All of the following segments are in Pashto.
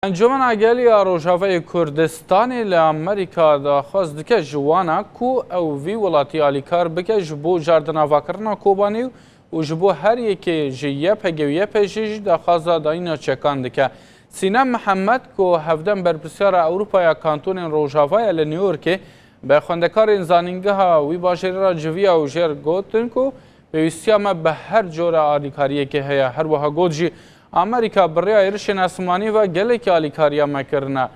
انجمن اگلیا روجاوی کردستان ل امریکا داخواست دکه جوانا کو او وی ولاتی آلیکار بکه جبو جاردنا واکرنا کوبانی و جبو هر یکی جیه پگویه پیشیج داخواست داینا چکان دکه سینم محمد کو هفدن برپسیار اوروپا یا کانتون روجاوی ل نیویورک به خوندکار انزانینگه ها وی باشری را جویا و جر گوتن کو به ویستیام به هر جور آلیکاریه که هیا هر وها گوت امریکا برای ایرشن اسمانی و گلک آلیکاریا مکرنا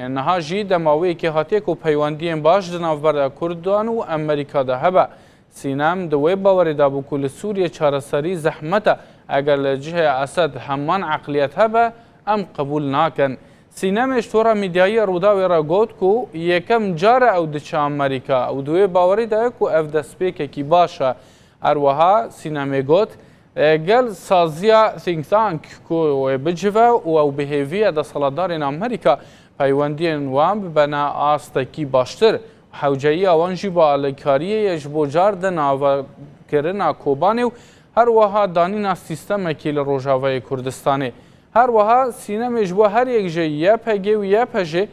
نها جی دماوی که هاتی کو پیوندی باش دناوبر کردان و امریکا ده هبه سینم دوی باوری دابو کل سوریه چارسری زحمت اگر لجه اسد همان عقلیت هبه ام قبول ناکن سینم اشتورا میدیایی روداوی را گوت کو یکم جار او دچ امریکا او دوی باوری ده کو اف دسپیک کی باشه اروها سینم گوت گل سازیا think tank کو بجوا او بهویه د سالدارن امریکا پیوندین وام بنا آستکی باشتر حوجایی اوانجی با الکاریه یجبو جارد ناو کرنا کوبانیو هر وها دانینا سیستم کیل روجاوی کردستانی هر وها سینم یجبو هر یک جه یا پگی و یا پجه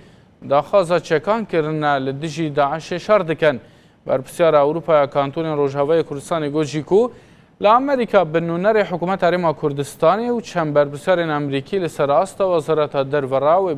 داخازا چکان کرنا لدجی داعش شردکن برپسیار اوروپا کانتون روجاوی کردستانی گوجی کو لامریکا بنونر حکومت ارما کردستانی و چند برپسیار امریکی لسر آستا وزارت درورا و